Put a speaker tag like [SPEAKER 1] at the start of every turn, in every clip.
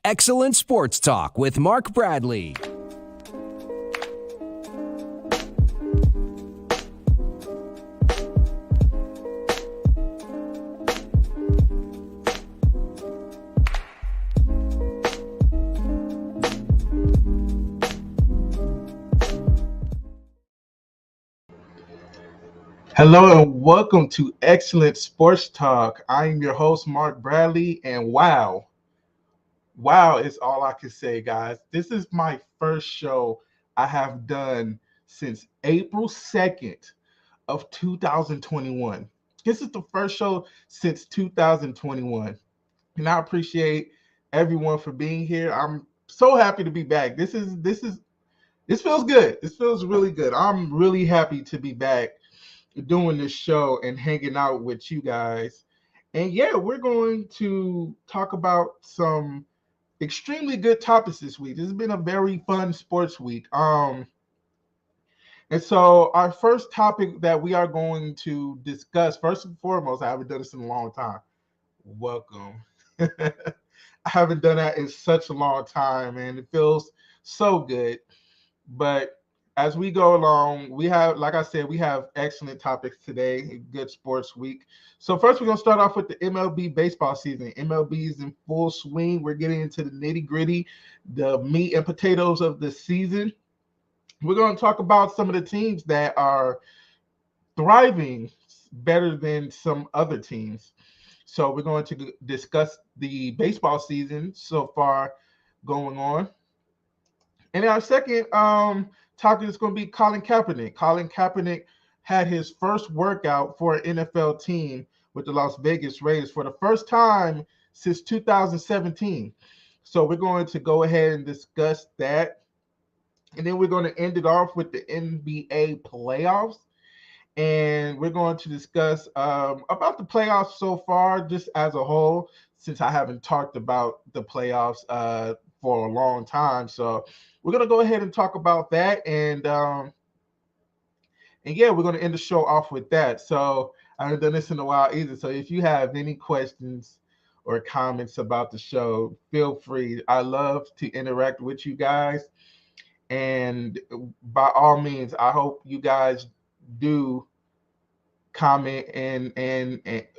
[SPEAKER 1] Excellent Sports Talk with Mark Bradley.
[SPEAKER 2] Hello and welcome to Excellent Sports Talk. I am your host, Mark Bradley, and wow is all I can say, guys. This is my first show I have done since April 2nd of 2021. This is the first show since 2021, and I appreciate everyone for being here. I'm so happy to be back. This feels good. This feels really good. I'm really happy to be back doing this show and hanging out with you guys. And yeah, we're going to talk about some extremely good topics this week. This has been a very fun sports week. And so our first topic that we are going to discuss, first and foremost, I haven't done this in a long time. Welcome. I haven't done that in such a long time, and it feels so good. But as we go along, we have, like I said, we have excellent topics today, a good sports week. So first, we're going to start off with the MLB baseball season. MLB is in full swing. We're getting into the nitty-gritty, the meat and potatoes of the season. We're going to talk about some of the teams that are thriving better than some other teams. So we're going to discuss the baseball season so far going on. And our second topic is going to be Colin Kaepernick. Colin Kaepernick had his first workout for an NFL team with the Las Vegas Raiders for the first time since 2017. So we're going to go ahead and discuss that. And then we're going to end it off with the NBA playoffs. And we're going to discuss about the playoffs so far, just as a whole, since I haven't talked about the playoffs for a long time. So we're going to go ahead and talk about that. And yeah, we're going to end the show off with that. So I haven't done this in a while either. So if you have any questions or comments about the show, feel free. I love to interact with you guys. And by all means, I hope you guys do comment and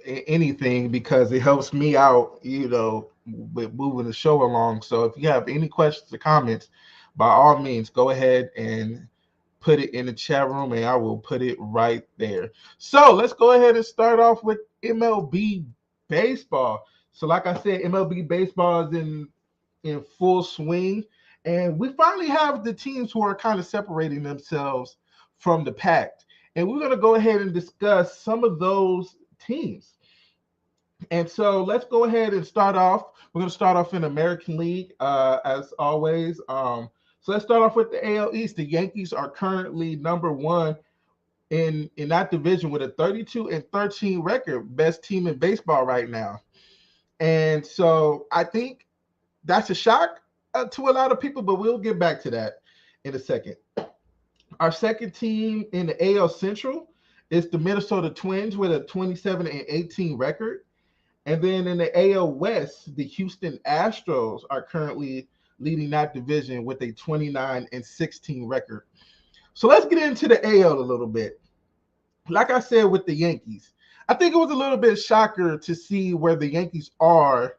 [SPEAKER 2] anything, because it helps me out, with moving the show along. So if you have any questions or comments, by all means, go ahead and put it in the chat room and I will put it right there. So let's go ahead and start off with MLB baseball. So like I said, MLB baseball is in full swing, and we finally have the teams who are kind of separating themselves from the pack. And we're going to go ahead and discuss some of those teams. And so let's go ahead and start off. We're going to start off in American League, as always. So let's start off with the AL East. The Yankees are currently number one in that division with a 32-13 record, best team in baseball right now. And so I think that's a shock to a lot of people, but we'll get back to that in a second. Our second team in the AL Central is the Minnesota Twins with a 27-18 record. And then in the AL West, the Houston Astros are currently leading that division with a 29-16 record. So let's get into the AL a little bit. Like I said with the Yankees, I think it was a little bit shocker to see where the Yankees are,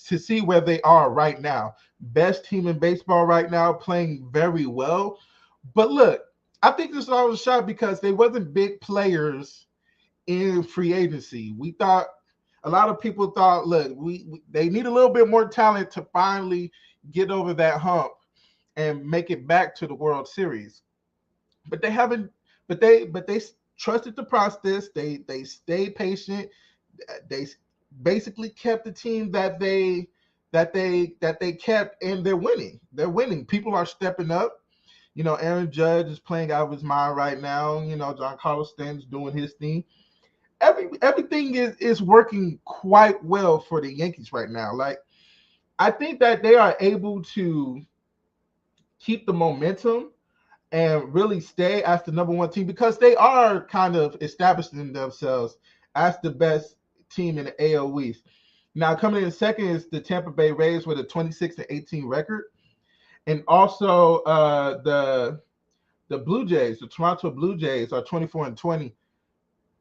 [SPEAKER 2] to see where they are right now. Best team in baseball right now, playing very well. But look, I think this was a shot because they wasn't big players in free agency. We thought, a lot of people thought, look, they need a little bit more talent to finally get over that hump and make it back to the World Series. But they haven't. But they trusted the process. They stayed patient. They basically kept the team that they kept, and they're winning. They're winning. People are stepping up. Aaron Judge is playing out of his mind right now. Giancarlo Stanton's doing his thing. Everything is working quite well for the Yankees right now. Like, I think that they are able to keep the momentum and really stay as the number one team, because they are kind of establishing themselves as the best team in the AL East. Now coming in second is the Tampa Bay Rays with a 26-18 record, and also the Blue Jays, the Toronto Blue Jays, are 24-20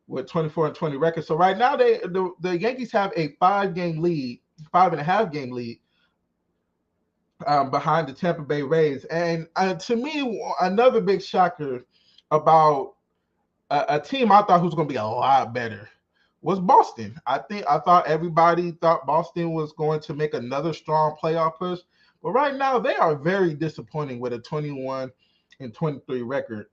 [SPEAKER 2] with 24-20 record. So right now the Yankees have a 5-game lead, 5.5-game lead behind the Tampa Bay Rays. And to me, another big shocker about a team I thought was going to be a lot better was Boston. I thought everybody thought Boston was going to make another strong playoff push, but right now they are very disappointing with a 21-23 record.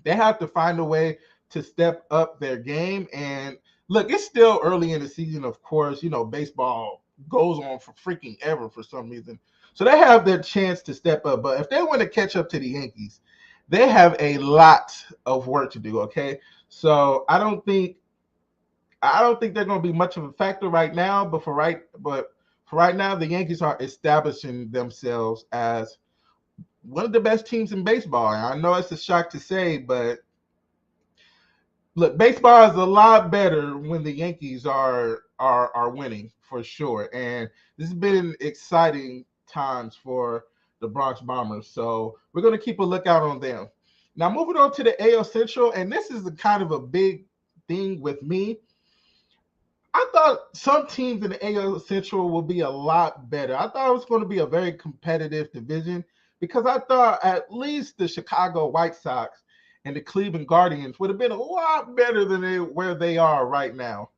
[SPEAKER 2] They have to find a way to step up their game. And look, it's still early in the season, of course. Baseball goes on for freaking ever for some reason. So they have their chance to step up. But if they want to catch up to the Yankees, they have a lot of work to do, okay? So I don't think they're going to be much of a factor right now, but for right now, the Yankees are establishing themselves as one of the best teams in baseball. And I know it's a shock to say, but look, baseball is a lot better when the Yankees are winning, for sure. And this has been exciting times for the Bronx Bombers. So we're going to keep a lookout on them. Now moving on to the AL Central, and this is kind of a big thing with me. I thought some teams in the AL Central will be a lot better. I thought it was going to be a very competitive division because I thought at least the Chicago White Sox and the Cleveland Guardians would have been a lot better than where they are right now.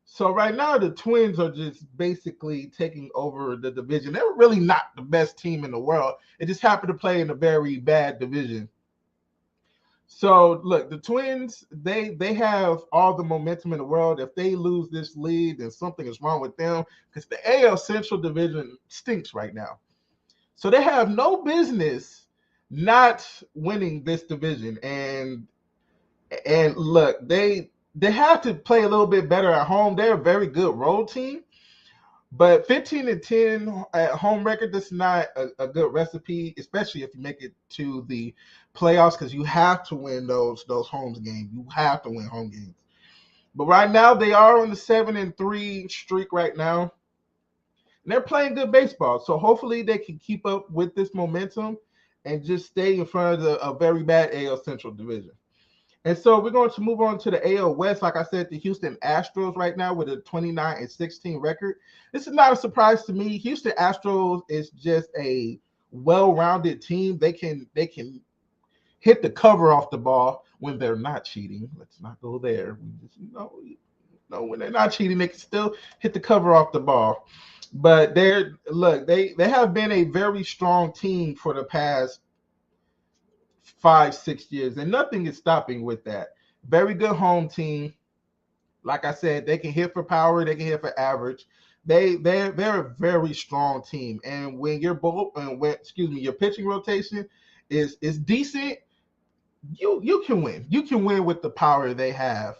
[SPEAKER 2] So right now the Twins are just basically taking over the division. They're really not the best team in the world. It just happened to play in a very bad division. So look, the Twins, they have all the momentum in the world. If they lose this lead, then something is wrong with them because the AL Central division stinks right now. So they have no business not winning this division. And look, they have to play a little bit better at home. They're a very good road team. But 15-10 at home record, that's not a good recipe, especially if you make it to the playoffs, because you have to win those home games. You have to win home games. But right now, they are on the 7-3 streak right now. And they're playing good baseball. So hopefully they can keep up with this momentum and just stay in front of a very bad AL Central division. And so we're going to move on to the AL West. Like I said, the Houston Astros right now with a 29-16 record. This is not a surprise to me. Houston Astros is just a well-rounded team. They can hit the cover off the ball when they're not cheating. Let's not go there. When they're not cheating, they can still hit the cover off the ball. But they have been a very strong team for the past 5-6 years, and nothing is stopping with that. Very good home team. Like I said, they can hit for power, they can hit for average. They're a very strong team. And when your your pitching rotation is decent, you can win. You can win with the power they have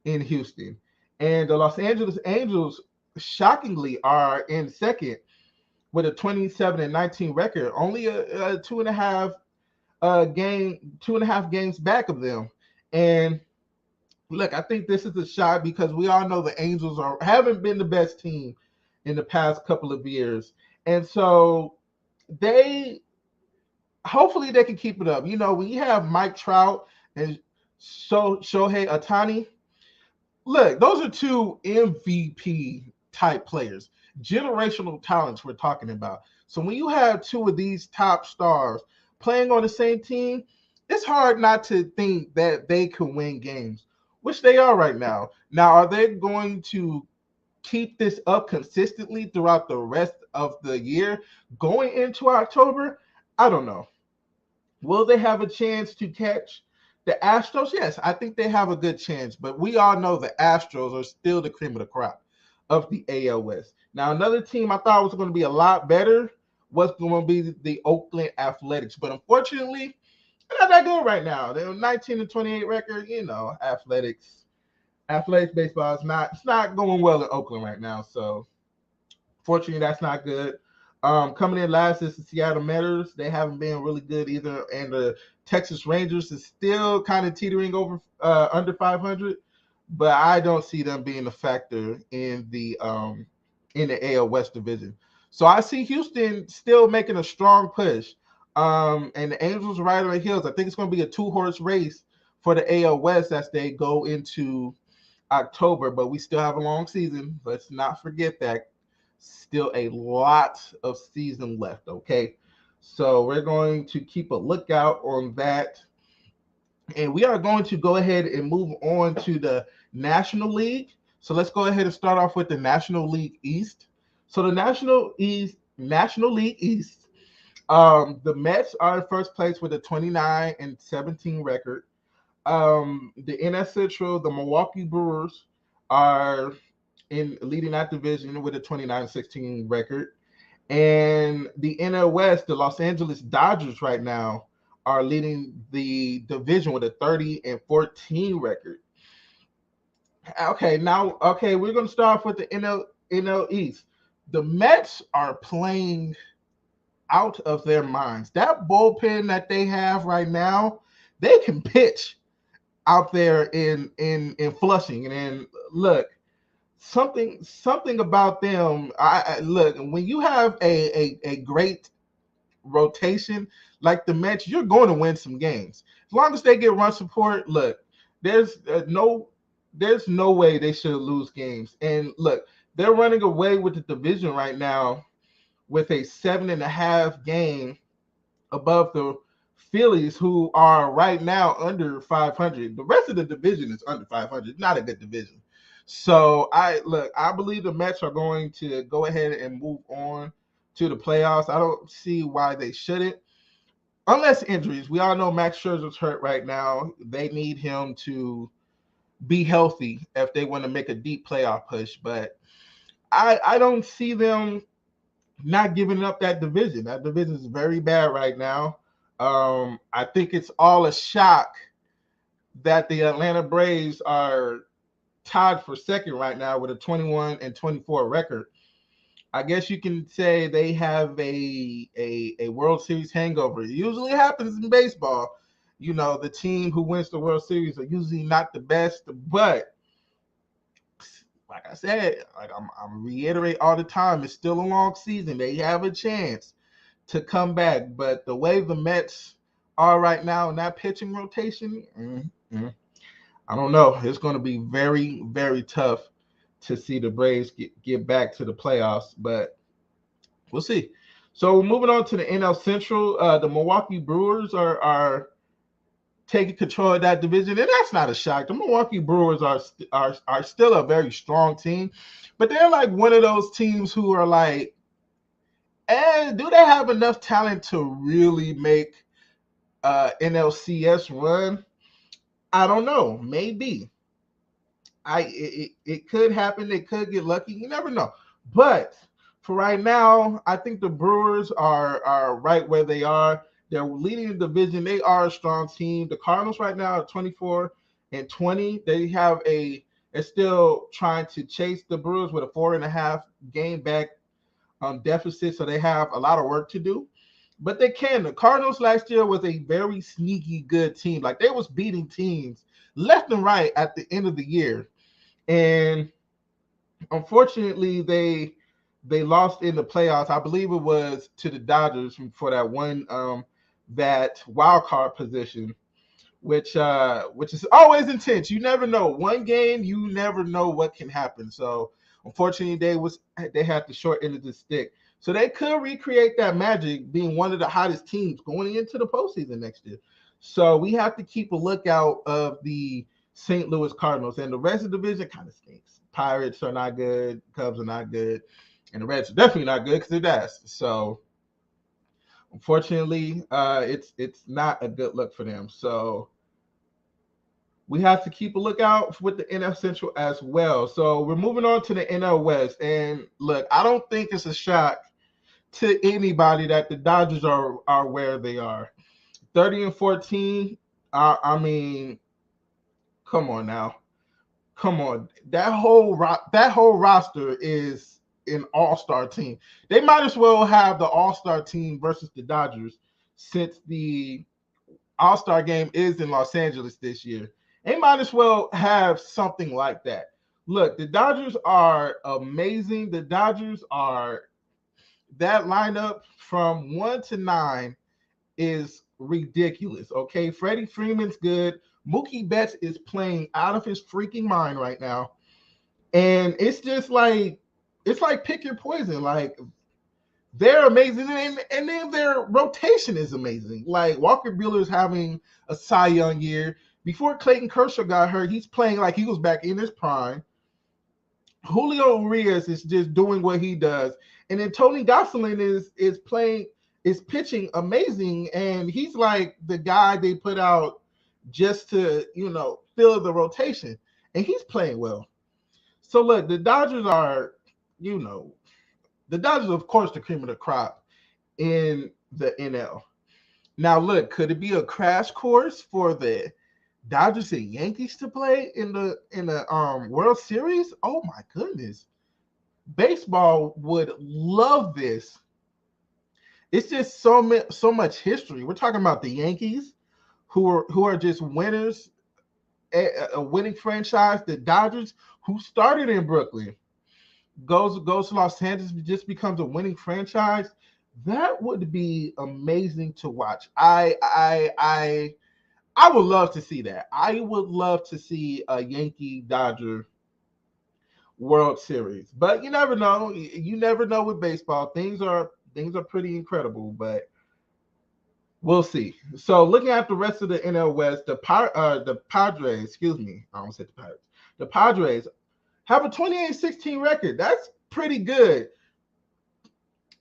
[SPEAKER 2] in Houston. And the Los Angeles Angels shockingly are in second with a 27-19 record, only a 2.5 games back of them. And look, I think this is a shot because we all know the Angels haven't been the best team in the past couple of years. And so hopefully they can keep it up. When you have Mike Trout and Shohei Ohtani, look, those are two MVP type players, generational talents we're talking about. So when you have two of these top stars playing on the same team, it's hard not to think that they can win games, which they are right now. Now, are they going to keep this up consistently throughout the rest of the year going into October? I don't know. Will they have a chance to catch the Astros? Yes, I think they have a good chance, but we all know the Astros are still the cream of the crop of the AL West. Now, another team I thought was going to be a lot better was going to be the Oakland Athletics, but unfortunately, they're not that good right now. They're 19-28 record. Athletics baseball is not going well in Oakland right now. So, fortunately, that's not good. Coming in last is the Seattle Mariners. They haven't been really good either, and the Texas Rangers is still kind of teetering over under 500. but I don't see them being a factor in the AL West division. So I see Houston still making a strong push. And the Angels right on the heels. I think it's going to be a 2-horse race for the AL West as they go into October, but we still have a long season. Let's not forget that. Still a lot of season left, okay? So we're going to keep a lookout on that. And we are going to go ahead and move on to the National League. So let's go ahead and start off with the National League East. So the National League East, the Mets are in first place with a 29-17 record. The NS Central, the Milwaukee Brewers are in leading that division with a 29-16 record. And the NL West, the Los Angeles Dodgers right now are leading the division with a 30-14 record. Okay, we're going to start off with the NL East. The Mets are playing out of their minds. That bullpen that they have right now, they can pitch out there in Flushing. And look, something about them. I look, when you have a great rotation like the Mets, you're going to win some games. As long as they get run support, look, there's no way they should lose games. And look, they're running away with the division right now with a 7.5 game above the Phillies, who are right now under 500. The rest of the division is under 500. Not a good division. So I believe the Mets are going to go ahead and move on to the playoffs. I don't see why they shouldn't, unless injuries. We all know Max Scherzer's hurt right now. They need him to be healthy if they want to make a deep playoff push. But I don't see them not giving up that division. That division is very bad right now. I think it's all a shock that the Atlanta Braves are tied for second right now with a 21-24 record. I guess you can say they have a World Series hangover. It usually happens in baseball. You know, the team who wins the World Series are usually not the best, but like I said, like I'm reiterate all the time, it's still a long season. They have a chance to come back, but the way the Mets are right now in that pitching rotation, I don't know. It's going to be very, very tough to see the Braves get back to the playoffs, but we'll see. So moving on to the NL Central, the Milwaukee Brewers are taking control of that division, and that's not a shock. The Milwaukee Brewers are still a very strong team, but they're like one of those teams who are like, do they have enough talent to really make NLCS run? I don't know. Maybe. It could happen. They could get lucky. You never know. But for right now, I think the Brewers are right where they are. They're leading the division. They are a strong team. The Cardinals right now are 24-20. They have they're still trying to chase the Brewers with a 4.5 game back deficit. So they have a lot of work to do. But they can. The Cardinals last year was a very sneaky good team. Like, they was beating teams left and right at the end of the year. And unfortunately, they lost in the playoffs. I believe it was to the Dodgers for that one that wild card position, which is always intense. You never know. One game, you never know what can happen. So unfortunately, they had the short end of the stick. So they could recreate that magic, being one of the hottest teams going into the postseason next year. So we have to keep a lookout of the St. Louis Cardinals, and the rest of the division kind of stinks. Pirates are not good, Cubs are not good, and the Reds are definitely not good because they're dust. So unfortunately, it's not a good look for them. So we have to keep a lookout with the NL Central as well. So we're moving on to the NL West, and look, I don't think it's a shock to anybody that the Dodgers are where they are. 30-14. I mean, come on now. Come on. That whole roster is an all-star team. They might as well have the all-star team versus the Dodgers, since the all-star game is in Los Angeles this year. They might as well have something like that. Look, the Dodgers are amazing. The Dodgers are that lineup from 1 to 9 is ridiculous. Okay, Freddie Freeman's good. Mookie Betts is playing out of his freaking mind right now, and it's like pick your poison. Like they're amazing, and then their rotation is amazing. Like Walker Buehler's having a Cy Young year. Before Clayton Kershaw got hurt, he's playing like he was back in his prime. Julio Urias is just doing what he does, and then Tony Gonsolin is pitching amazing, and he's like the guy they put out just to fill the rotation, and he's playing well. So look, the Dodgers are the Dodgers, of course, the cream of the crop in the NL. Now, look, could it be a crash course for the Dodgers and Yankees to play in the World Series? Oh my goodness, baseball would love this. It's just so much history. We're talking about the Yankees, who are just winners, a winning franchise. The Dodgers, who started in Brooklyn, goes to Los Angeles, just becomes a winning franchise. That would be amazing to watch. I would love to see that. I would love to see a Yankee Dodger World Series. But you never know. You never know with baseball. Things are pretty incredible, but we'll see. So looking at the rest of the NL West, the Padres, excuse me, I almost said the Pirates. The Padres have a 28-16 record. That's pretty good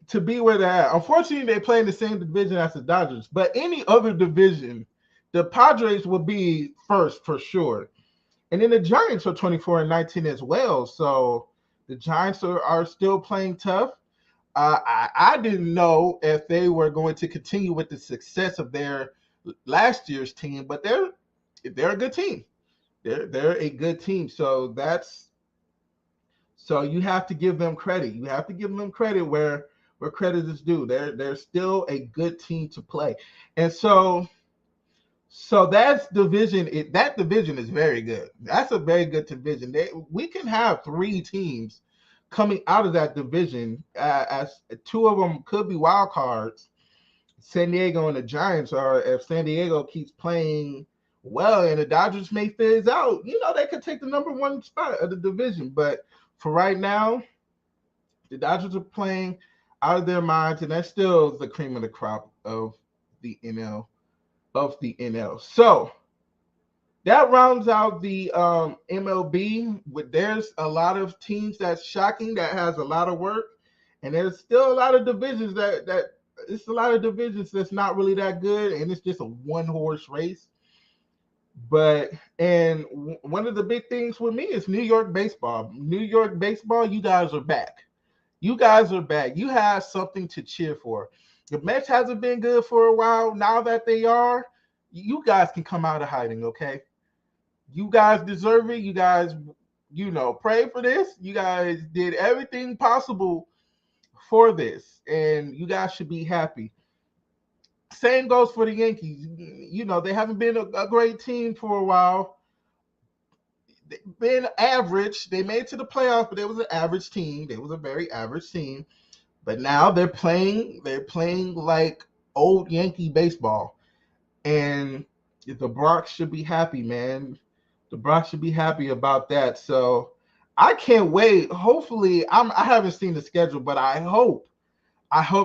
[SPEAKER 2] to be where they're at. Unfortunately, they play in the same division as the Dodgers, but any other division, the Padres will be first for sure. And then the Giants are 24-19 as well. So the Giants are still playing tough. I didn't know if they were going to continue with the success of their last year's team, but they're a good team. They're a good team. So you have to give them credit. You have to give them credit where credit is due. They're still a good team to play. And so that's division. That division is very good. That's a very good division. We can have 3 teams coming out of that division, as 2 of them could be wild cards, San Diego and the Giants. Or if San Diego keeps playing well and the Dodgers may fizz out, they could take the number 1 spot of the division. But for right now, the Dodgers are playing out of their minds, and that's still the cream of the crop of the NL. So that rounds out the MLB. There's a lot of teams that's shocking, that has a lot of work, and there's still a lot of divisions that's not really that good, and it's just a one-horse race. But one of the big things with me is New York baseball. New York baseball, you guys are back. You have something to cheer for. The Mets hasn't been good for a while. Now that they are, you guys can come out of hiding, okay? You guys deserve it. You guys, pray for this. You guys did everything possible for this, and you guys should be happy. Same goes for the Yankees. They haven't been a great team for a while. They've been average. They made it to the playoffs, but they was an average team. They was a very average team. But now they're playing like old Yankee baseball. And the Bronx should be happy, man. The Bronx should be happy about that. So I can't wait. Hopefully, I haven't seen the schedule, but I hope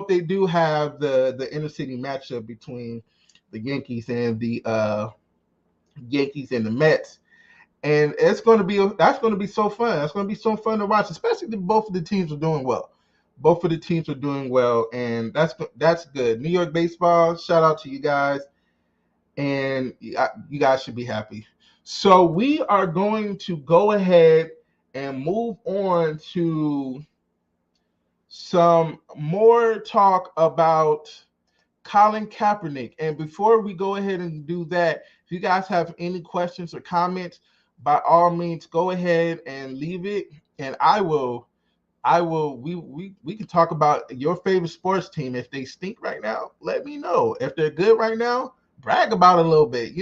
[SPEAKER 2] they do have the inner city matchup between the Yankees and the Mets. And that's going to be so fun. That's going to be so fun to watch, especially if both of the teams are doing well. Both of the teams are doing well, and that's good. New York baseball, shout out to you guys, and you guys should be happy. So we are going to go ahead and move on to some more talk about Colin Kaepernick. And before we go ahead and do that, if you guys have any questions or comments, by all means, go ahead and leave it, and we can talk about your favorite sports team. If they stink right now, let me know. If they're good right now, brag about it a little bit,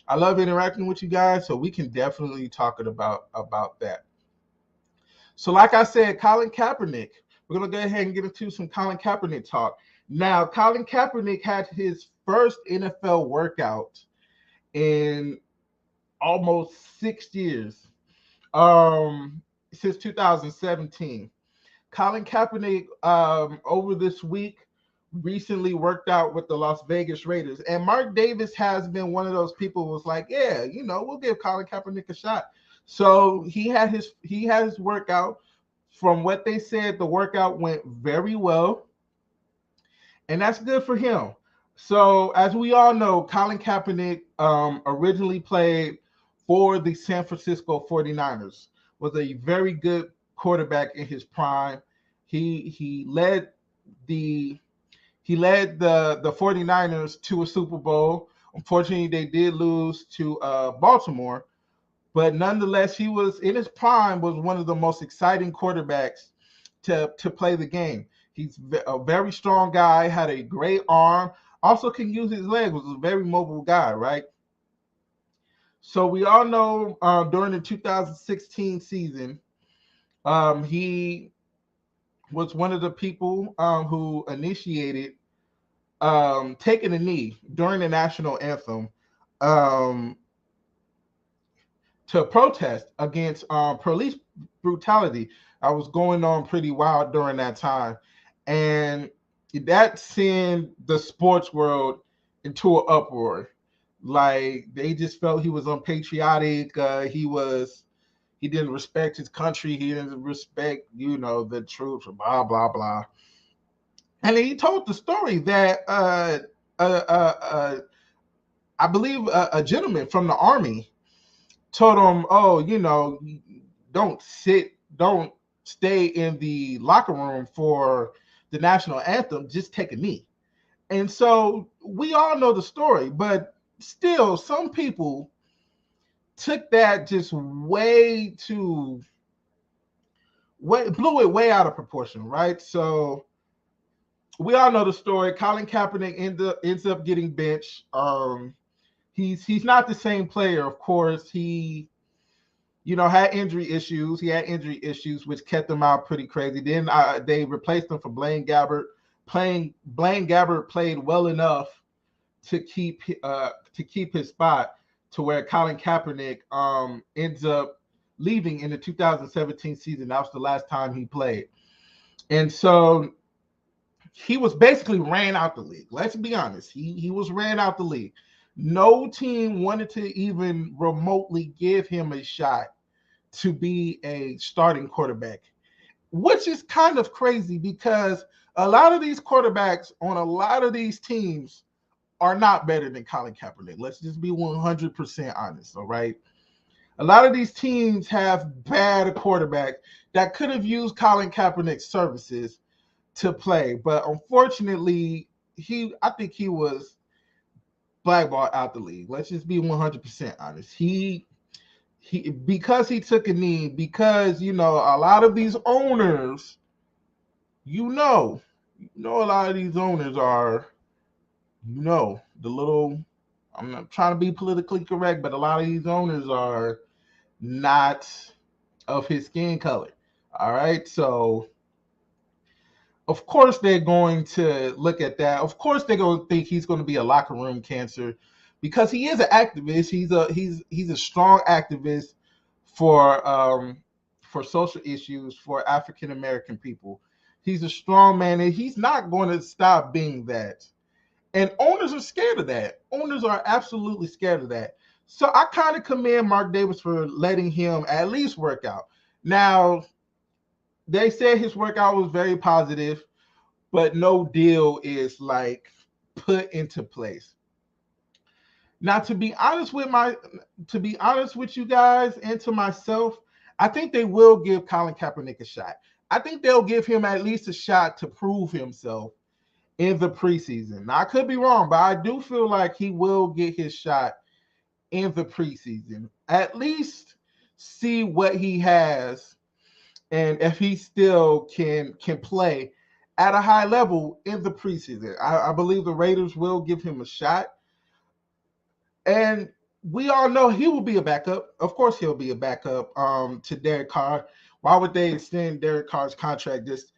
[SPEAKER 2] I love interacting with you guys, so we can definitely talk about that. So like I said, Colin Kaepernick, we're going to go ahead and get into some Colin Kaepernick talk. Now, Colin Kaepernick had his first NFL workout in almost 6 years, since 2017. Colin Kaepernick, over this week, recently worked out with the Las Vegas Raiders. And Mark Davis has been one of those people who was like, yeah, we'll give Colin Kaepernick a shot. So he had his workout. From what they said, the workout went very well. And that's good for him. So as we all know, Colin Kaepernick originally played for the San Francisco 49ers, was a very good quarterback in his prime. He led the 49ers to a Super Bowl. Unfortunately, they did lose to Baltimore, but nonetheless, he was in his prime, was one of the most exciting quarterbacks to play the game. He's a very strong guy, had a great arm, also can use his legs, was a very mobile guy, right? So we all know during the 2016 season, he was one of the people who initiated taking a knee during the national anthem to protest against police brutality. I was going on pretty wild during that time. And that sent the sports world into an uproar. Like, they just felt he was unpatriotic. He didn't respect his country. He didn't respect, the troops, blah, blah, blah. And he told the story that I believe a gentleman from the Army told him, oh, don't stay in the locker room for the national anthem, just take a knee. And so we all know the story, but still some people took that just blew it way out of proportion, right? So we all know the story. Colin Kaepernick ends up getting benched. He's not the same player, of course. He had injury issues. He had injury issues, which kept him out pretty crazy. Then they replaced him for Blaine Gabbert. Blaine Gabbert played well enough to keep his spot, to where Colin Kaepernick ends up leaving in the 2017 season. That was the last time he played. And so he was basically ran out the league. Let's be honest. He was ran out the league. No team wanted to even remotely give him a shot to be a starting quarterback, which is kind of crazy because a lot of these quarterbacks on a lot of these teams are not better than Colin Kaepernick. Let's just be 100% honest, all right? A lot of these teams have bad quarterbacks that could have used Colin Kaepernick's services to play, but unfortunately, I think he was blackballed out the league. Let's just be 100% honest. He because he took a knee, because a lot of these owners, a lot of these owners are, the little, I'm not trying to be politically correct, but a lot of these owners are not of his skin color. All right, so of course they're going to look at that. Of course they're going to think he's going to be a locker room cancer, because he is an activist. He's a strong activist for social issues for African American people. He's a strong man, and he's not going to stop being that. And owners are scared of that. Owners are absolutely scared of that. So I kind of commend Mark Davis for letting him at least work out. Now, they said his workout was very positive, but no deal is like put into place. Now, to be honest with you guys and to myself, I think they will give Colin Kaepernick a shot. I think they'll give him at least a shot to prove himself in the preseason. Now, I could be wrong, but I do feel like he will get his shot in the preseason. At least see what he has, and if he still can play at a high level in the preseason. I believe the Raiders will give him a shot. And we all know he will be a backup. Of course, he'll be a backup to Derek Carr. Why would they extend Derek Carr's contract just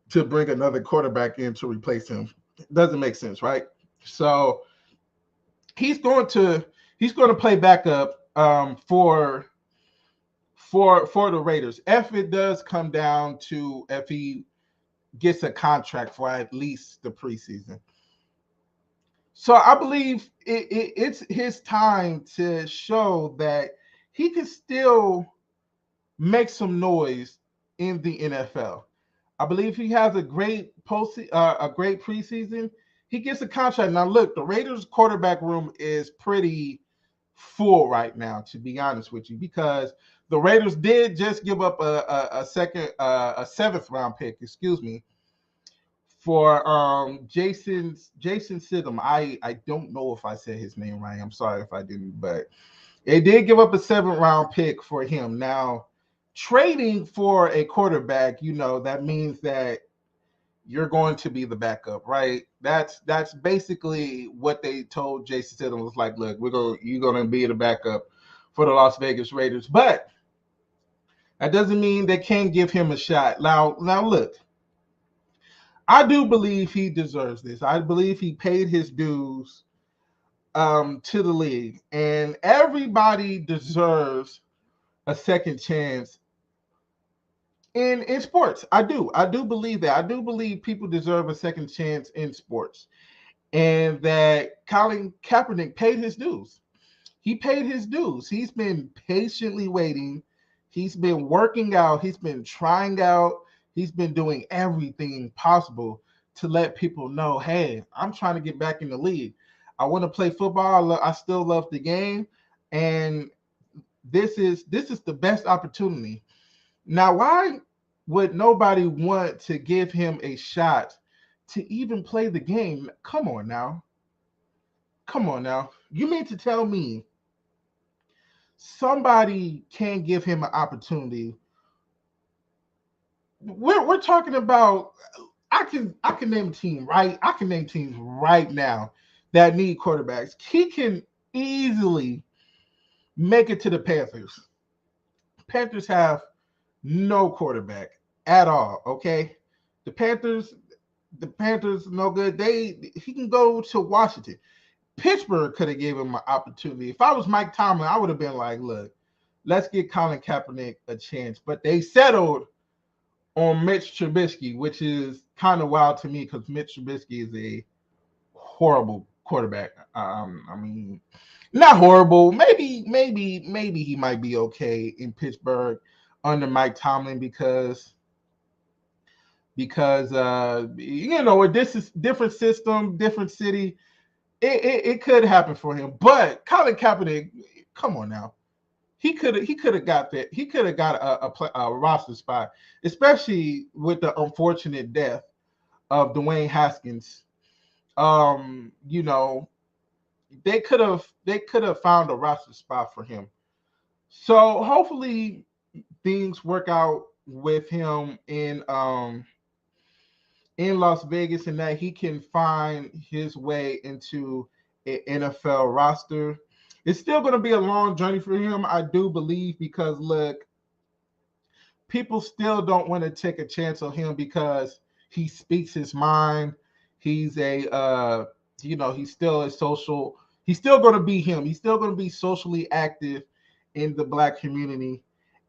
[SPEAKER 2] to bring another quarterback in to replace him? It doesn't make sense, right? So he's going to play backup for the Raiders if it does come down to if he gets a contract for at least the preseason. So I believe it's his time to show that he can still make some noise in the NFL. I believe he has a great a great preseason. He gets a contract. Now, look, the Raiders' quarterback room is pretty full right now, to be honest with you, because the Raiders did just give up a seventh round pick, excuse me, for Jason Sidham. I don't know if I said his name right. I'm sorry if I didn't, but they did give up a 7th round pick for him. Now, trading for a quarterback, that means that you're going to be the backup, right? That's basically what they told Jason Sidham. Was like, look, you're gonna be the backup for the Las Vegas Raiders, but that doesn't mean they can't give him a shot. Now look, I do believe he deserves this. I believe he paid his dues to the league, and everybody deserves a second chance in sports. I do believe that. I do believe people deserve a second chance in sports, and that Colin Kaepernick paid his dues. He paid his dues. He's been patiently waiting. He's been working out. He's been trying out. He's been doing everything possible to let people know, hey, I'm trying to get back in the league. I want to play football. I still love the game, and this is the best opportunity. Now, why would nobody want to give him a shot to even play the game? Come on now. You mean to tell me somebody can give him an opportunity? We're talking about, I can name a team, right? I can name teams right now that need quarterbacks. He can easily make it to the Panthers. Panthers have no quarterback at all. Okay, the Panthers no good. He can go to Washington. Pittsburgh could have gave him an opportunity. If I was Mike Tomlin, I would have been like, look, let's get Colin Kaepernick a chance. But they settled on Mitch Trubisky, which is kind of wild to me because Mitch Trubisky is a horrible quarterback. I mean, not horrible. Maybe he might be okay in Pittsburgh under Mike Tomlin because this is different system, different city. It could happen for him. But Colin Kaepernick, come on now. He could have got that. He could have got a roster spot, especially with the unfortunate death of Dwayne Haskins. They could have found a roster spot for him. So hopefully things work out with him in Las Vegas, and that he can find his way into an NFL roster. It's still going to be a long journey for him, I do believe, because look, people still don't want to take a chance on him because he speaks his mind. He's he's still he's still going to be him. He's still going to be socially active in the Black community.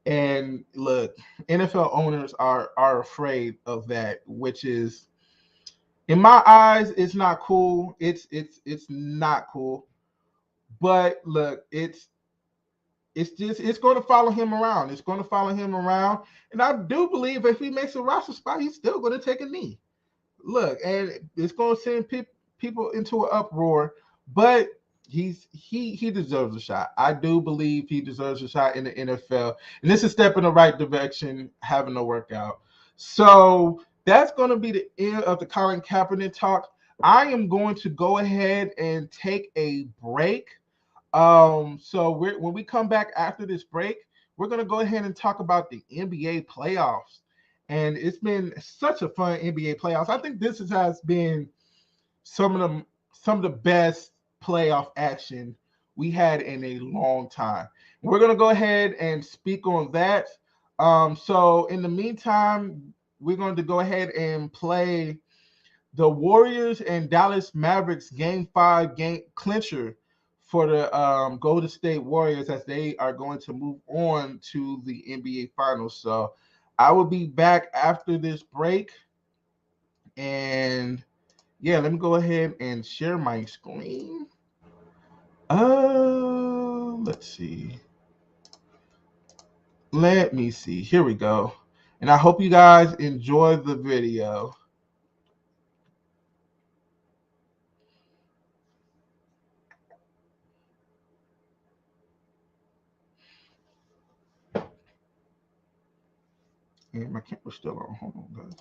[SPEAKER 2] And look, NFL owners are afraid of that, which is, in my eyes, it's not cool. It's not cool. But look, it's going to follow him around. It's going to follow him around. And I do believe if he makes a roster spot, he's still going to take a knee. Look, and it's going to send people into an uproar, but he deserves a shot. I do believe he deserves a shot in the NFL. And this is a step in the right direction, having a workout. So that's going to be the end of the Colin Kaepernick talk. I am going to go ahead and take a break. So when we come back after this break, we're going to go ahead and talk about the NBA playoffs. And it's been such a fun NBA playoffs. I think this has been some of the best playoff action we had in a long time. We're going to go ahead and speak on that. So in the meantime, we're going to go ahead and play the Warriors and Dallas Mavericks game 5 game clincher for the Golden State Warriors as they are going to move on to the NBA Finals. So I will be back after this break. And yeah, let me go ahead and share my screen. Let's see. Let me see. Here we go. And I hope you guys enjoy the video. And my camera's still on. Hold on, guys.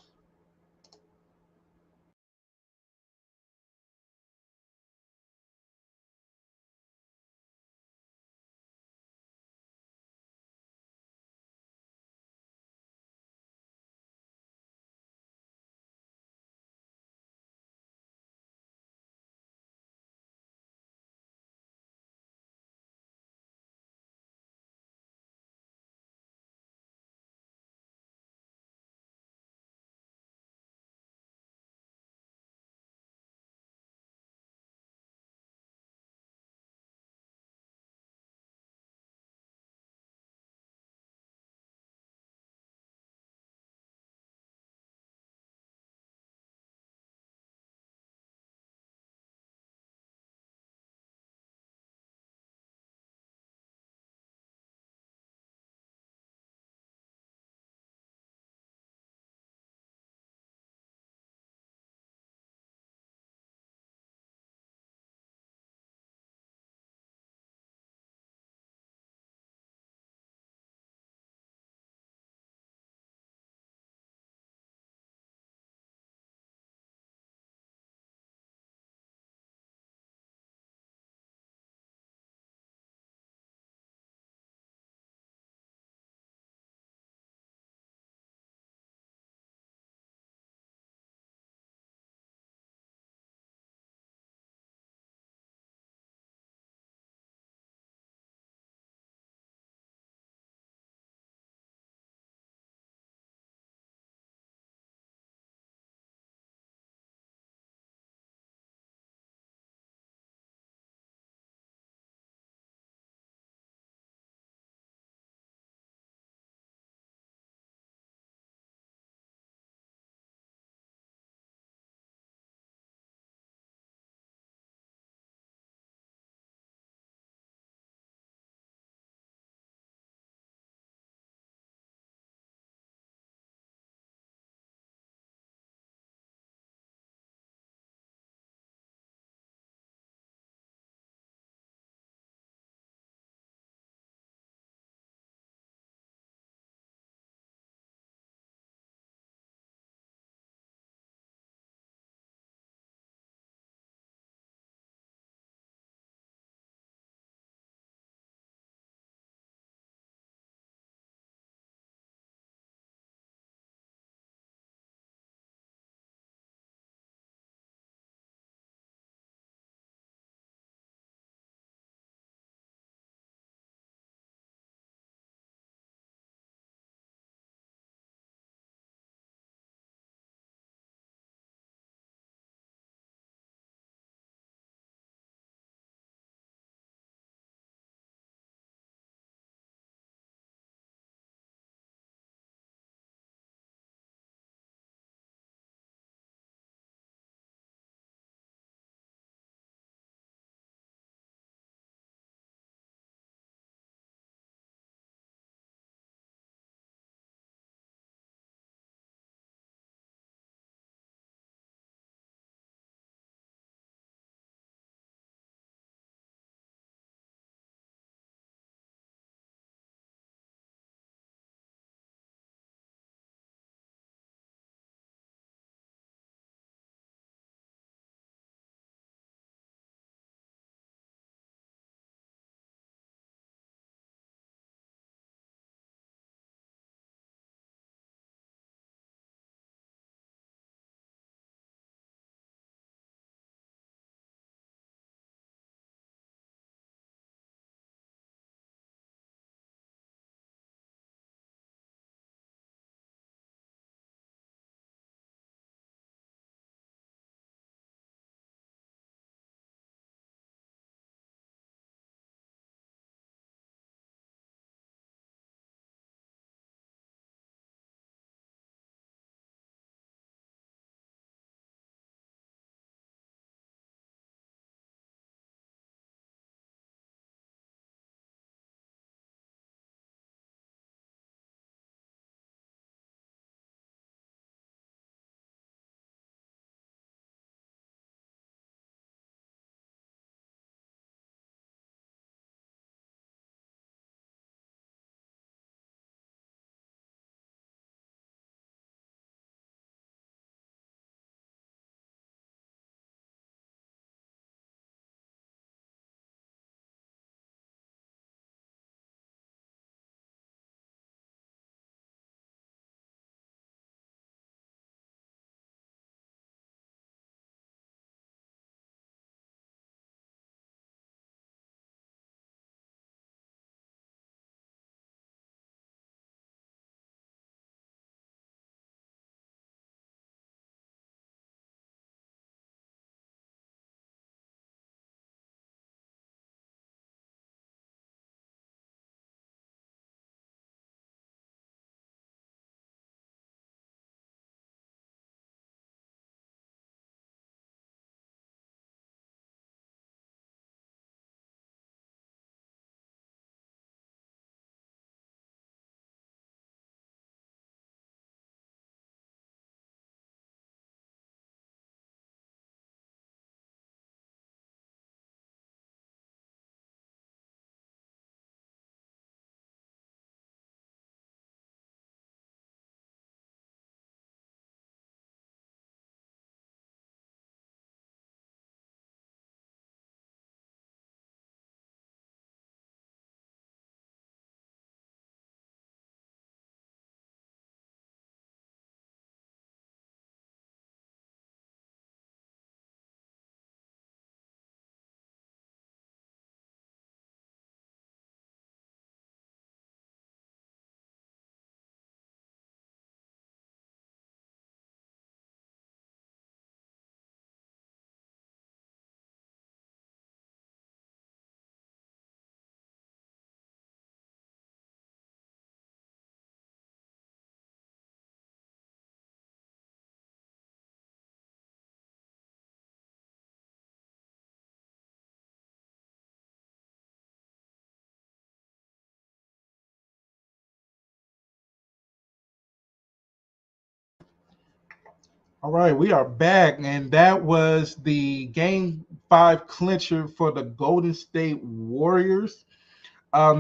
[SPEAKER 2] All right, we are back, and that was the Game 5 clincher for the Golden State Warriors.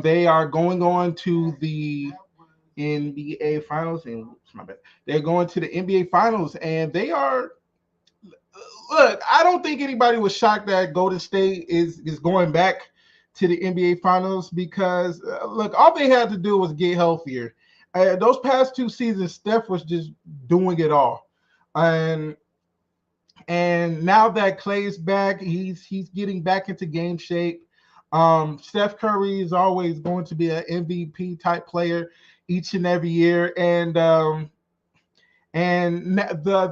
[SPEAKER 2] They are going on to the NBA Finals, and oops, my bad. They're going to the NBA Finals, and they are. Look, I don't think anybody was shocked that Golden State is going back to the NBA Finals because look, all they had to do was get healthier. Those past 2 seasons, Steph was just doing it all, and now that Clay's back, he's getting back into game shape. Steph Curry is always going to be an MVP type player each and every year, and the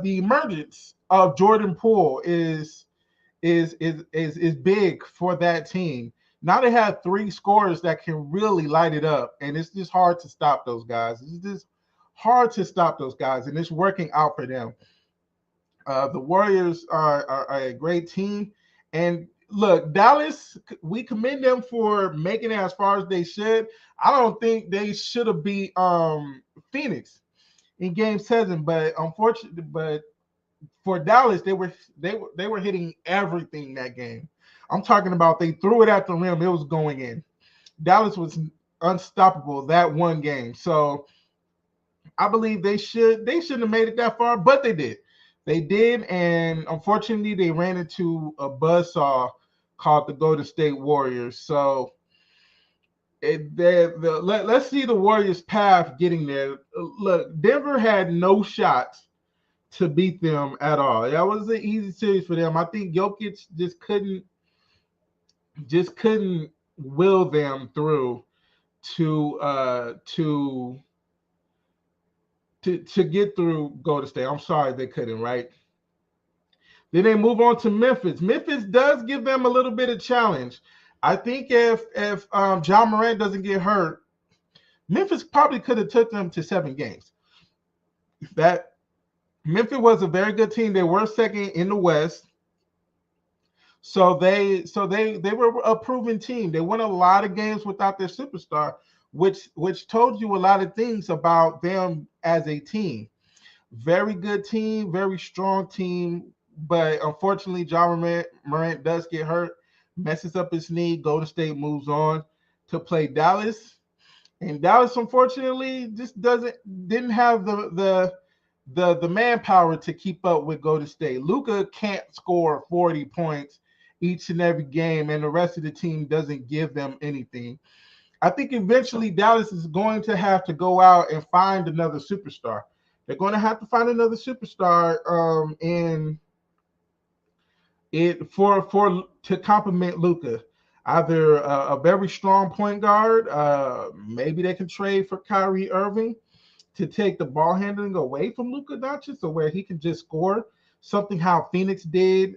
[SPEAKER 2] emergence of Jordan Poole is big for that team. Now they have 3 scorers that can really light it up, and it's just hard to stop those guys. It's just hard to stop those guys, and it's working out for them. The Warriors are a great team, and look, Dallas, we commend them for making it as far as they should. I don't think they should have beat Phoenix in Game 7, but unfortunately, but for Dallas, they were hitting everything that game. I'm talking about they threw it at the rim, it was going in. Dallas was unstoppable that one game. So I believe they shouldn't have made it that far, but they did. They did, and unfortunately, they ran into a buzzsaw called the Golden State Warriors. So let's see the Warriors' path getting there. Look, Denver had no shots to beat them at all. That was an easy series for them. I think Jokic just couldn't will them through to get through Golden State. I'm sorry they couldn't, right? Then they move on to Memphis. Memphis does give them a little bit of challenge. I think if John Morant doesn't get hurt, Memphis probably could have took them to 7 games. That Memphis was a very good team. They were second in the West. So they were a proven team. They won a lot of games without their superstar, which told you a lot of things about them as a team. Very good team, very strong team, but unfortunately, John Morant does get hurt, messes up his knee. Golden State moves on to play Dallas, and Dallas unfortunately just didn't have the manpower to keep up with Golden State. Luka can't score 40 points each and every game, and the rest of the team doesn't give them anything. I think eventually Dallas is going to have to go out and find another superstar. They're going to have to find another superstar in it for to complement Luka. Either a very strong point guard, maybe they can trade for Kyrie Irving to take the ball handling away from Luka Doncic, so where he can just score. Something how Phoenix did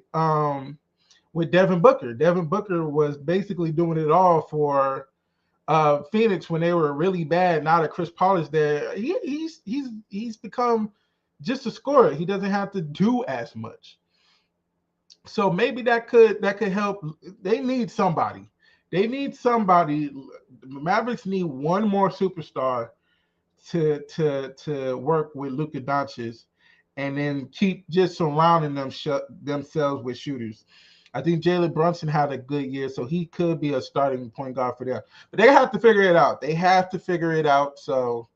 [SPEAKER 2] with Devin Booker. Devin Booker was basically doing it all for Phoenix when they were really bad. Now that Chris Paul is there, he's become just a scorer. He doesn't have to do as much. So maybe that could help. They need somebody. They need somebody. The Mavericks need one more superstar to work with Luka Doncic, and then keep just surrounding themselves with shooters. I think Jalen Brunson had a good year, so he could be a starting point guard for them. But they have to figure it out. They have to figure it out. So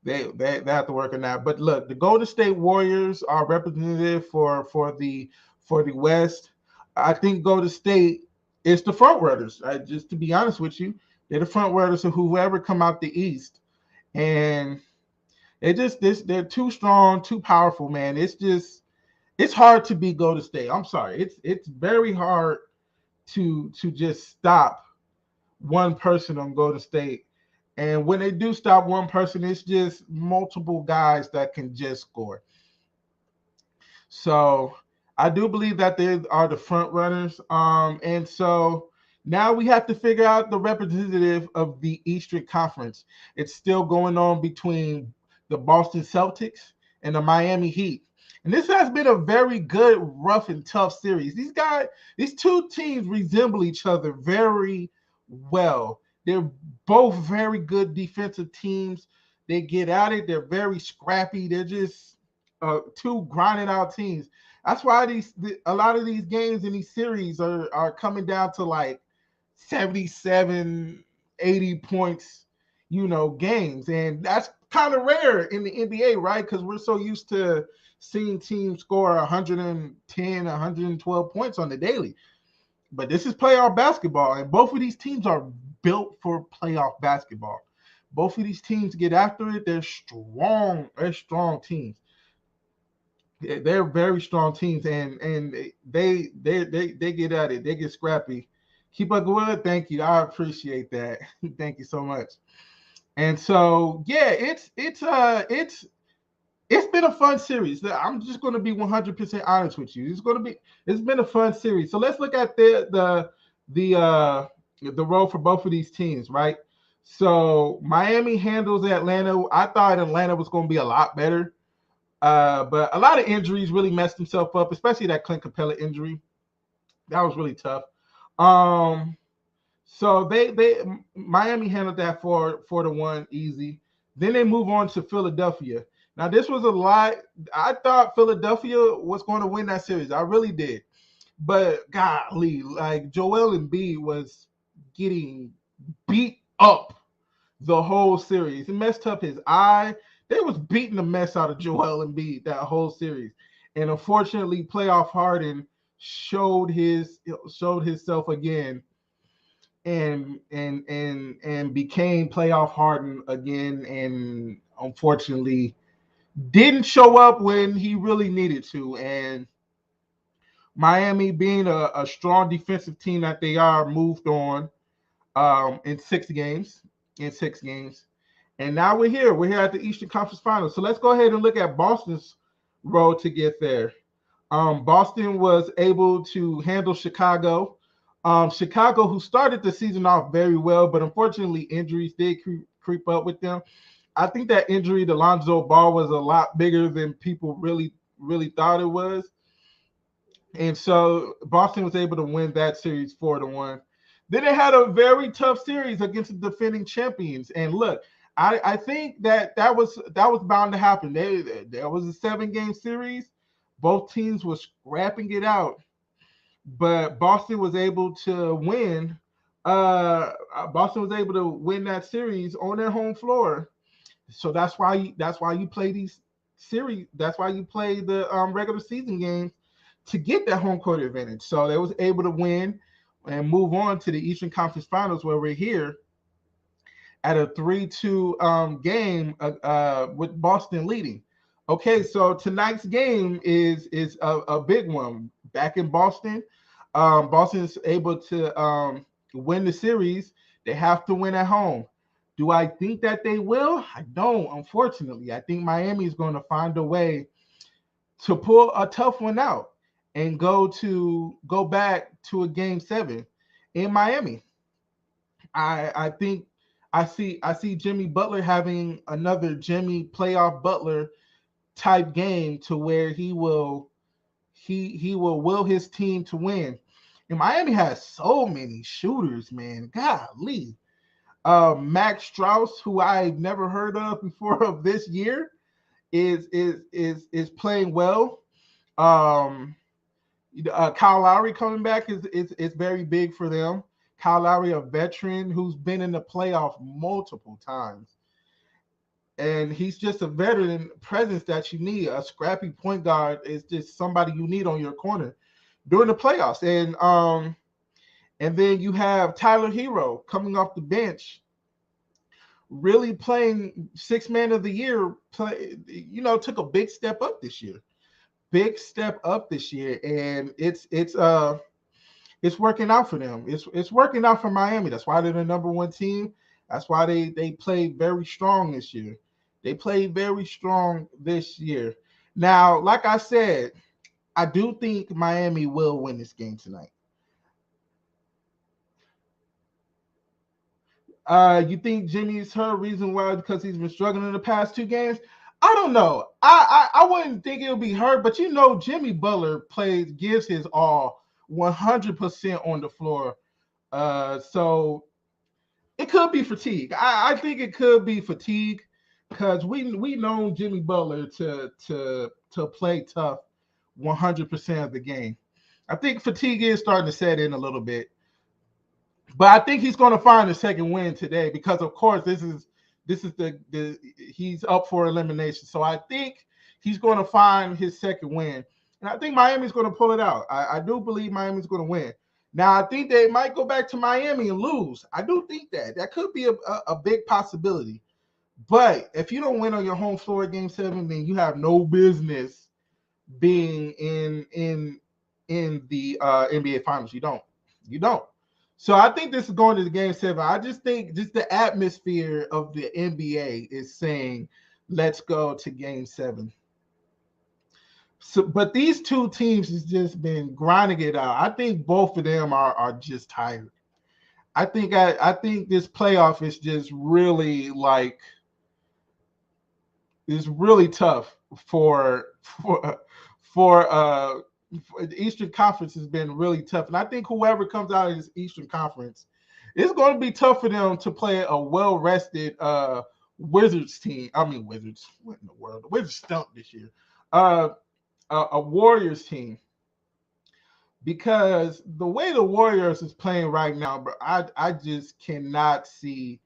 [SPEAKER 2] they have to work on that. But look, the Golden State Warriors are representative for the West. I think Golden State is the front runners. Just to be honest with you, they're the front runners of whoever come out the East. And they're too strong, too powerful, man. It's hard to beat Golden State. I'm sorry. It's very hard to just stop one person on Golden State. And when they do stop one person, it's just multiple guys that can just score. So I do believe that they are the front runners. And so now we have to figure out the representative of the Eastern Conference. It's still going on between the Boston Celtics and the Miami Heat. And this has been a very good, rough, and tough series. These two teams resemble each other very well. They're both very good defensive teams. They get at it. They're very scrappy. They're just two grinding out teams. That's why a lot of these games in these series are coming down to like 77, 80 points, games. And that's kind of rare in the NBA, right? Because we're so used to seeing teams score 110, 112 points on the daily. But this is playoff basketball, and both of these teams are built for playoff basketball. Both of these teams get after it. They're strong. They're strong teams. They're very strong teams, and they get at it. They get scrappy. Keep up good. Thank you. I appreciate that. Thank you so much. And so, yeah, it's been a fun series. I'm just going to be 100% honest with you. It's been a fun series. So let's look at the role for both of these teams, right? So Miami handles Atlanta. I thought Atlanta was going to be a lot better. But a lot of injuries really messed himself up, especially that Clint Capella injury. That was really tough. So Miami handled that 4-1 easy. Then they move on to Philadelphia. Now this was a lot. I thought Philadelphia was going to win that series. I really did. But golly, like Joel Embiid was getting beat up the whole series. It messed up his eye. They was beating the mess out of Joel Embiid that whole series. And unfortunately, playoff Harden showed himself again and became playoff Harden again, and unfortunately didn't show up when he really needed to. And Miami, being a strong defensive team that they are, moved on in 6 games. And now we're here. We're here at the Eastern Conference Finals. So let's go ahead and look at Boston's road to get there. Boston was able to handle Chicago. Chicago, who started the season off very well, but unfortunately injuries did creep up with them. I think that injury to Lonzo Ball was a lot bigger than people really thought it was. And so Boston was able to win that series 4-1. Then they had a very tough series against the defending champions. And look, I think that was bound to happen. There was a 7-game series. Both teams were scrapping it out, but Boston was able to win. Boston was able to win that series on their home floor. So that's why you play these series. That's why you play the regular season games, to get that home court advantage. So they was able to win and move on to the Eastern Conference Finals, where we're here at a 3-2 game with Boston leading. Okay, so tonight's game is a big one. Back in Boston, Boston is able to win the series. They have to win at home. Do I think that they will? I don't, unfortunately. I think Miami is going to find a way to pull a tough one out and go back to a game 7 in Miami. I think I see Jimmy Butler having another Jimmy playoff Butler type game, to where he will will his team to win. And Miami has so many shooters, man. Golly. Max Strauss, who I've never heard of before of this year, is playing well. Kyle Lowry coming back is very big for them. Kyle Lowry, a veteran who's been in the playoff multiple times. And he's just a veteran presence that you need. A scrappy point guard is just somebody you need on your corner during the playoffs. And then you have Tyler Hero coming off the bench, really playing 6th man of the year. Took a big step up this year. And it's working out for them. It's working out for Miami. That's why they're the number 1 team. That's why they played very strong this year. Now, like I said, I do think Miami will win this game tonight. You think Jimmy's hurt? Reason why? Because he's been struggling in the past 2 games. I don't know. I wouldn't think it'll be hurt, but Jimmy Butler gives his all 100% on the floor. So it could be fatigue. I think it could be fatigue, because we know Jimmy Butler to play tough 100% of the game. I think fatigue is starting to set in a little bit, but I think he's going to find a second win today because, of course, this is the he's up for elimination. So I think he's going to find his second win, and I think Miami's going to pull it out. I do believe Miami's going to win. Now I think they might go back to Miami and lose. I do think that could be a big possibility. But if you don't win on your home floor at Game 7, then you have no business being in the NBA Finals. You don't. So I think this is going to the Game 7. I just think just the atmosphere of the NBA is saying, let's go to Game 7. So, but these two teams has just been grinding it out. I think both of them are just tired. I think this playoff is just really is really tough for the Eastern Conference has been really tough. And I think whoever comes out of this Eastern Conference, it's going to be tough for them to play a well-rested Wizards team. I mean, Wizards. What in the world? The Wizards stumped this year. A Warriors team. Because the way the Warriors is playing right now, bro, I just cannot see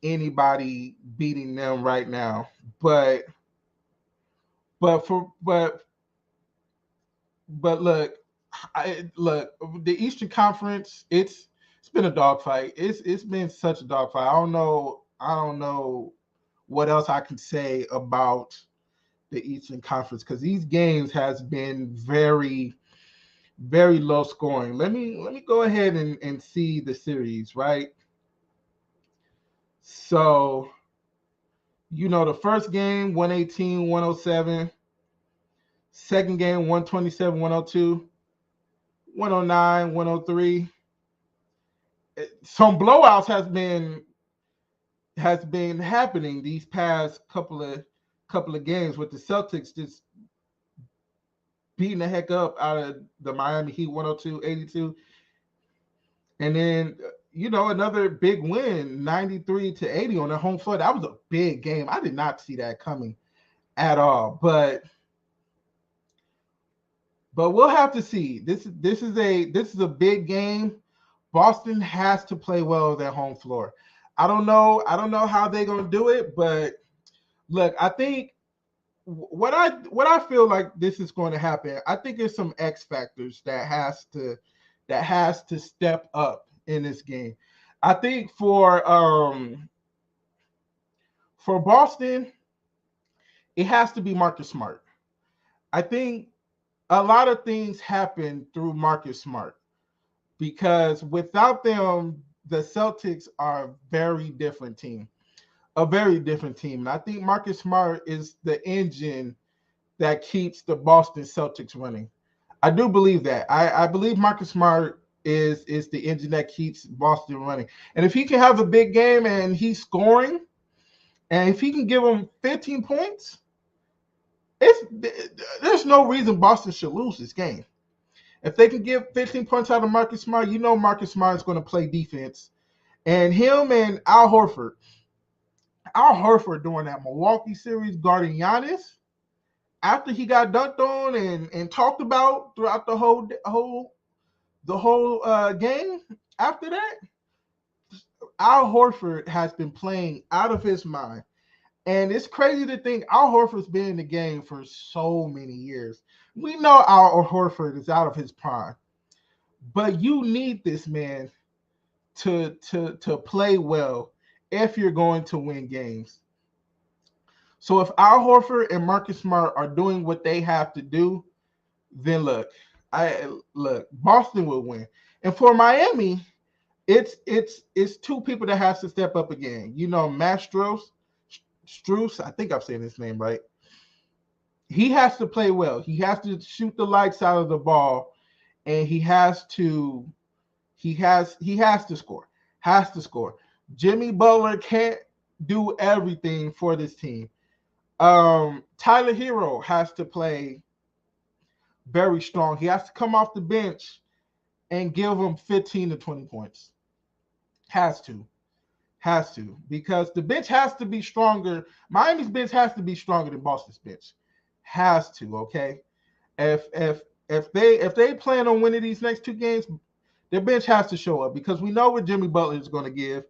[SPEAKER 2] anybody beating them right now. But look, the Eastern Conference, it's been a dogfight. It's been such a dogfight. I don't know what else I can say about the Eastern Conference because these games has been very, very low scoring. Let me go ahead and see the series, right? So, the first game, 118-107. Second game, 127-102. 109-103. Some blowouts has been happening these past couple of games with the Celtics just beating the heck up out of the Miami Heat 102-82. And then another big win, 93-80 on their home floor. That was a big game. I did not see that coming at all. But we'll have to see. This is a big game. Boston has to play well on their home floor. I don't know how they're gonna do it, but look, I think what I feel like this is going to happen. I think there's some X factors that has to step up in this game. I think for Boston, it has to be Marcus Smart. I think a lot of things happen through Marcus Smart because without them, the Celtics are a very different team. And I think Marcus Smart is the engine that keeps the Boston Celtics running. I do believe that. I believe Marcus Smart is the engine that keeps Boston running. And if he can have a big game and he's scoring, and if he can give them 15 points, there's no reason Boston should lose this game. If they can give 15 points out of Marcus Smart, Marcus Smart is going to play defense. And him and Al Horford during that Milwaukee series guarding Giannis, after he got dunked on and talked about throughout the whole game, after that, Al Horford has been playing out of his mind. And it's crazy to think Al Horford's been in the game for so many years. We know Al Horford is out of his prime, but you need this man to play well if you're going to win games. So if Al Horford and Marcus Smart are doing what they have to do, then look, Boston will win. And for Miami, it's two people that has to step up again. Matt Strus, I think I'm saying his name right. He has to play well. He has to shoot the lights out of the ball, and he has to score. Has to score. Jimmy Butler can't do everything for this team. Tyler Hero has to play very strong. He has to come off the bench and give them 15 to 20 points. Has to. Has to, because the bench has to be stronger. Miami's bench has to be stronger than Boston's bench. Has to, okay? If they plan on winning these next 2 games, their bench has to show up, because we know what Jimmy Butler is going to give.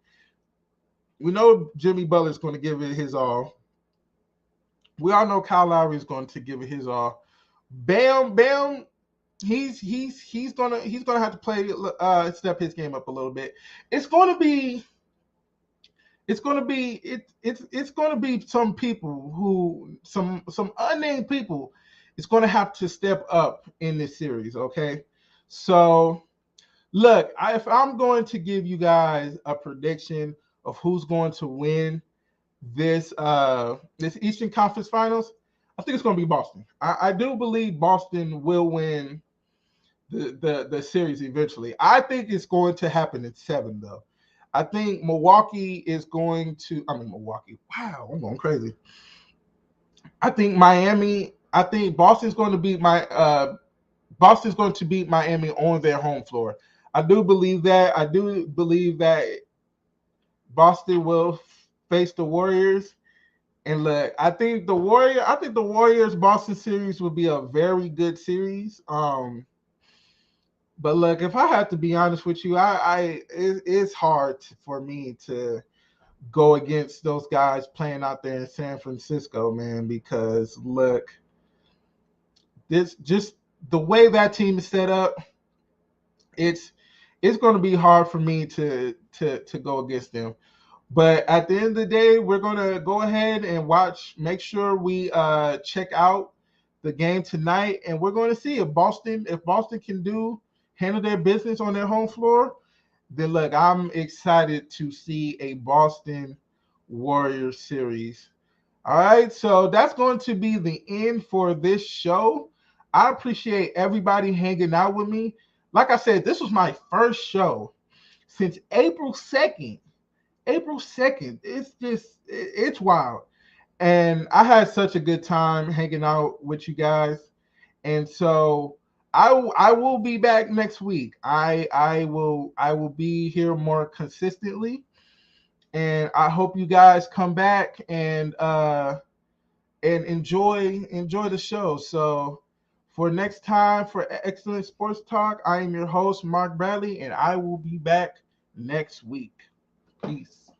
[SPEAKER 2] We know Jimmy Butler is going to give it his all. We all know Kyle Lowry is going to give it his all. Bam, he's gonna have to play step his game up a little bit. It's gonna be some people who some unnamed people. It's gonna have to step up in this series. Okay, so look, if I'm going to give you guys a prediction of who's going to win this Eastern Conference Finals, I think it's going to be Boston. I do believe Boston will win the series eventually. I think it's going to happen in 7, though. I think Milwaukee is going to. I mean, Milwaukee. Wow, I'm going crazy. I think Boston's going to beat Boston's going to beat Miami on their home floor. I do believe that. I do believe that Boston will face the Warriors. And look, I think the Warriors Boston series will be a very good series. But look, if I have to be honest with you, it's hard for me to go against those guys playing out there in San Francisco, man, because look, this just the way that team is set up, it's going to be hard for me to go against them. But at the end of the day, we're going to go ahead and make sure we check out the game tonight, and we're going to see if Boston can handle their business on their home floor. Then look, I'm excited to see a Boston Warriors series. All right, so that's going to be the end for this show. I appreciate everybody hanging out with me. Like I said, this was my first show since April 2nd. April 2nd. It's wild. And I had such a good time hanging out with you guys. And so I will be back next week. I will be here more consistently. And I hope you guys come back and enjoy the show. So for next time for Excellent Sports Talk, I am your host, Mark Bradley, and I will be back next week. Peace.